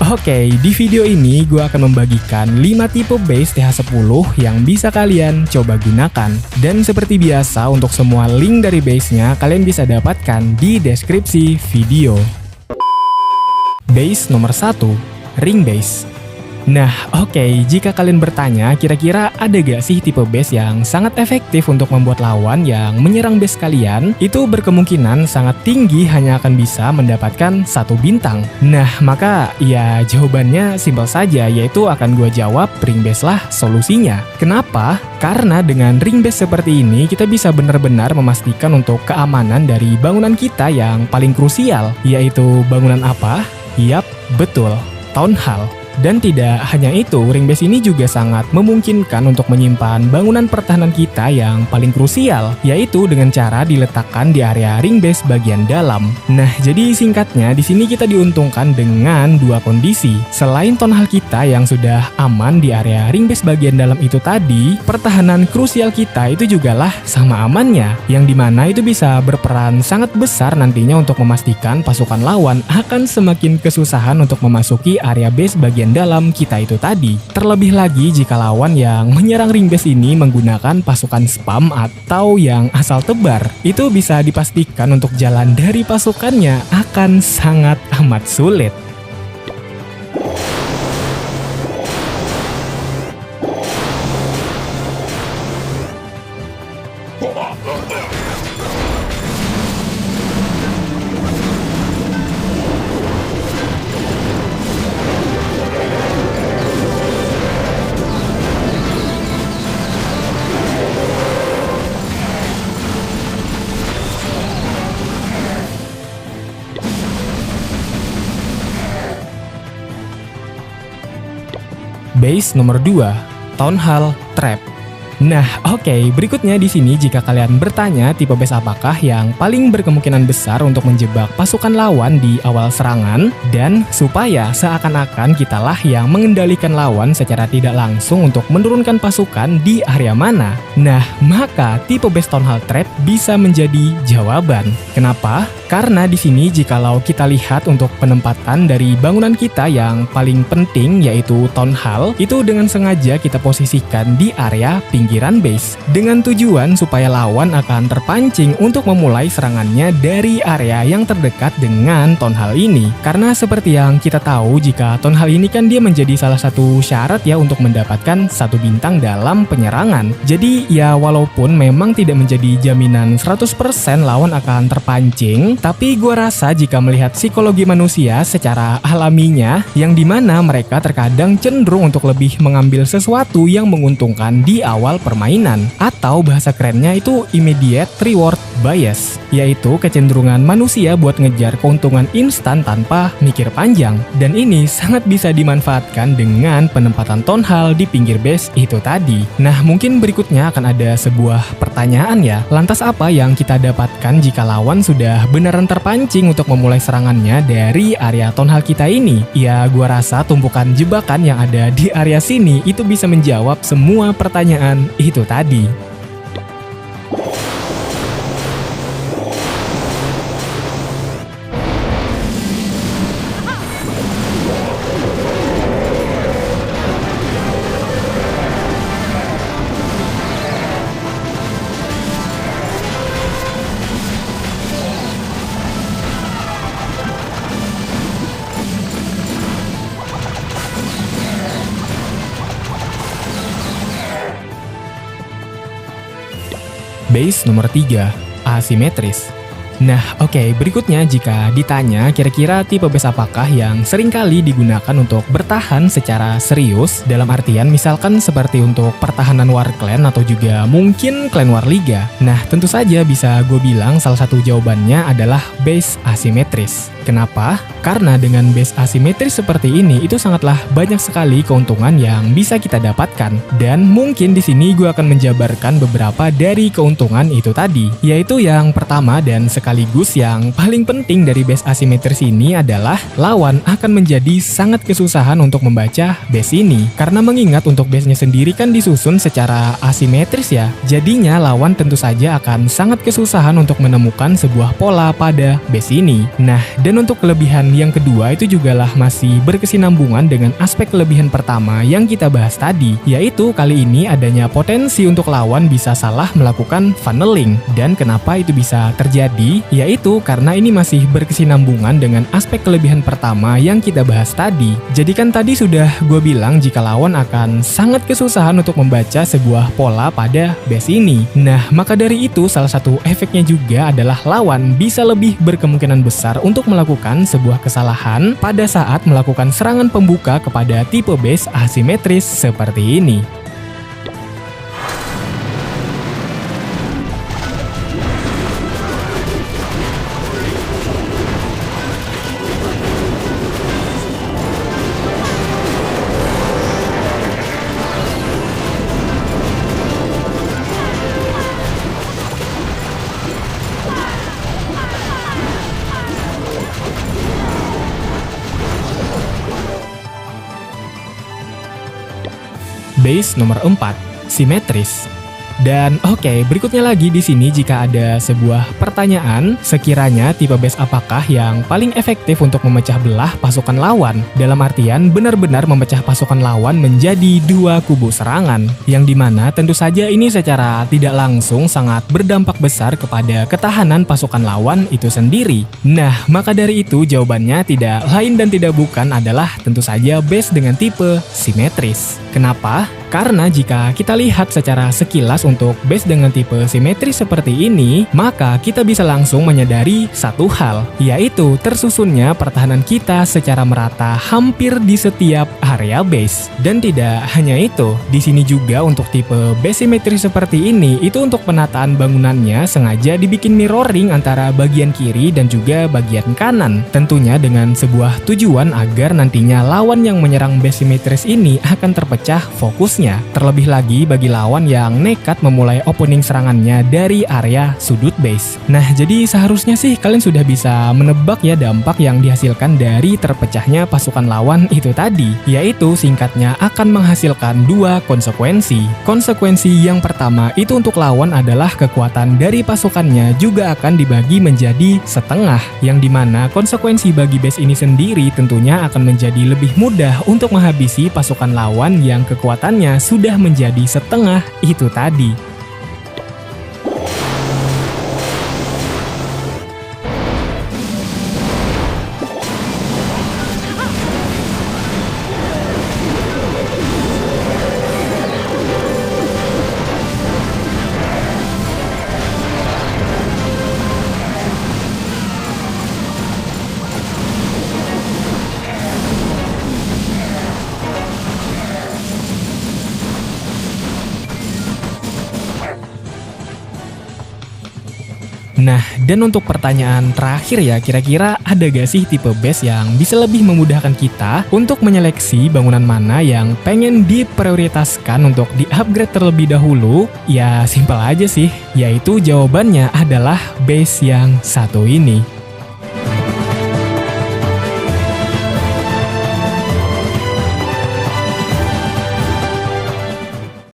Oke, di video ini gue akan membagikan 5 tipe base TH10 yang bisa kalian coba gunakan. Dan seperti biasa, untuk semua link dari base-nya kalian bisa dapatkan di deskripsi video. Base nomor 1, ring base. Nah, oke, jika kalian bertanya, kira-kira ada gak sih tipe base yang sangat efektif untuk membuat lawan yang menyerang base kalian? Itu berkemungkinan sangat tinggi hanya akan bisa mendapatkan 1 bintang. Nah, maka ya jawabannya simpel saja, yaitu akan gue jawab ring base lah solusinya. Kenapa? Karena dengan ring base seperti ini, kita bisa benar-benar memastikan untuk keamanan dari bangunan kita yang paling krusial, yaitu bangunan apa? Yap, betul, Town Hall. Dan tidak hanya itu, ring base ini juga sangat memungkinkan untuk menyimpan bangunan pertahanan kita yang paling krusial, yaitu dengan cara diletakkan di area ring base bagian dalam. Nah, jadi singkatnya di sini kita diuntungkan dengan 2 kondisi. Selain Town Hall kita yang sudah aman di area ring base bagian dalam itu tadi, pertahanan krusial kita itu jugalah sama amannya, yang dimana itu bisa berperan sangat besar nantinya untuk memastikan pasukan lawan akan semakin kesusahan untuk memasuki area base bagian dalam kita itu tadi. Terlebih lagi jika lawan yang menyerang ring base ini menggunakan pasukan spam atau yang asal tebar, itu bisa dipastikan untuk jalan dari pasukannya akan sangat amat sulit. Base nomor 2, Town Hall Trap. Nah, oke, berikutnya di sini jika kalian bertanya tipe base apakah yang paling berkemungkinan besar untuk menjebak pasukan lawan di awal serangan dan supaya seakan-akan kitalah yang mengendalikan lawan secara tidak langsung untuk menurunkan pasukan di area mana. Nah, maka tipe base Town Hall Trap bisa menjadi jawaban. Kenapa? Karena di sini jikalau kita lihat untuk penempatan dari bangunan kita yang paling penting yaitu Town Hall, itu dengan sengaja kita posisikan di area pinggiran base dengan tujuan supaya lawan akan terpancing untuk memulai serangannya dari area yang terdekat dengan Town Hall ini. Karena seperti yang kita tahu, jika Town Hall ini kan dia menjadi salah satu syarat ya untuk mendapatkan 1 bintang dalam penyerangan. Jadi ya walaupun memang tidak menjadi jaminan 100% lawan akan terpancing, tapi gua rasa jika melihat psikologi manusia secara alaminya, yang dimana mereka terkadang cenderung untuk lebih mengambil sesuatu yang menguntungkan di awal permainan, atau bahasa kerennya itu immediate reward bias, yaitu kecenderungan manusia buat ngejar keuntungan instan tanpa mikir panjang. Dan ini sangat bisa dimanfaatkan dengan penempatan Town Hall di pinggir base itu tadi. Nah, mungkin berikutnya akan ada sebuah pertanyaan ya, lantas apa yang kita dapatkan jika lawan sudah beneran terpancing untuk memulai serangannya dari area Town Hall kita ini? Ya, gua rasa tumpukan jebakan yang ada di area sini itu bisa menjawab semua pertanyaan itu tadi. Base nomor 3, asimetris. Nah, oke, berikutnya jika ditanya kira-kira tipe base apakah yang seringkali digunakan untuk bertahan secara serius, dalam artian misalkan seperti untuk pertahanan war clan atau juga mungkin clan war liga. Nah, tentu saja bisa gue bilang salah satu jawabannya adalah base asimetris. Kenapa? Karena dengan base asimetris seperti ini itu sangatlah banyak sekali keuntungan yang bisa kita dapatkan. Dan mungkin di sini gue akan menjabarkan beberapa dari keuntungan itu tadi, yaitu yang pertama dan sekali sekaligus yang paling penting dari base asimetris ini adalah lawan akan menjadi sangat kesusahan untuk membaca base ini. Karena mengingat untuk base-nya sendiri kan disusun secara asimetris ya. Jadinya lawan tentu saja akan sangat kesusahan untuk menemukan sebuah pola pada base ini. Nah, dan untuk kelebihan yang kedua itu jugalah masih berkesinambungan dengan aspek kelebihan pertama yang kita bahas tadi, yaitu kali ini adanya potensi untuk lawan bisa salah melakukan funneling. Dan kenapa itu bisa terjadi? Yaitu karena ini masih berkesinambungan dengan aspek kelebihan pertama yang kita bahas tadi. Jadi kan tadi sudah gue bilang jika lawan akan sangat kesusahan untuk membaca sebuah pola pada base ini. Nah, maka dari itu salah satu efeknya juga adalah lawan bisa lebih berkemungkinan besar untuk melakukan sebuah kesalahan pada saat melakukan serangan pembuka kepada tipe base asimetris seperti ini. Base nomor 4, simetris. Dan oke, berikutnya lagi di sini jika ada sebuah pertanyaan, sekiranya tipe base apakah yang paling efektif untuk memecah belah pasukan lawan? Dalam artian benar-benar memecah pasukan lawan menjadi dua kubu serangan, yang dimana tentu saja ini secara tidak langsung sangat berdampak besar kepada ketahanan pasukan lawan itu sendiri. Nah, maka dari itu jawabannya tidak lain dan tidak bukan adalah tentu saja base dengan tipe simetris. Kenapa? Karena jika kita lihat secara sekilas untuk base dengan tipe simetris seperti ini, maka kita bisa langsung menyadari satu hal, yaitu tersusunnya pertahanan kita secara merata hampir di setiap area base. Dan tidak hanya itu, di sini juga untuk tipe base simetris seperti ini, itu untuk penataan bangunannya sengaja dibikin mirroring antara bagian kiri dan juga bagian kanan. Tentunya dengan sebuah tujuan agar nantinya lawan yang menyerang base simetris ini akan terpecah fokus. Terlebih lagi bagi lawan yang nekat memulai opening serangannya dari area sudut base. Nah, jadi seharusnya sih kalian sudah bisa menebak ya dampak yang dihasilkan dari terpecahnya pasukan lawan itu tadi, yaitu singkatnya akan menghasilkan dua konsekuensi. Konsekuensi yang pertama itu untuk lawan adalah kekuatan dari pasukannya juga akan dibagi menjadi setengah, yang dimana konsekuensi bagi base ini sendiri tentunya akan menjadi lebih mudah untuk menghabisi pasukan lawan yang kekuatannya sudah menjadi setengah itu tadi. Nah, dan untuk pertanyaan terakhir ya, kira-kira ada gak sih tipe base yang bisa lebih memudahkan kita untuk menyeleksi bangunan mana yang pengen diprioritaskan untuk di-upgrade terlebih dahulu? Ya, simpel aja sih, yaitu jawabannya adalah base yang satu ini.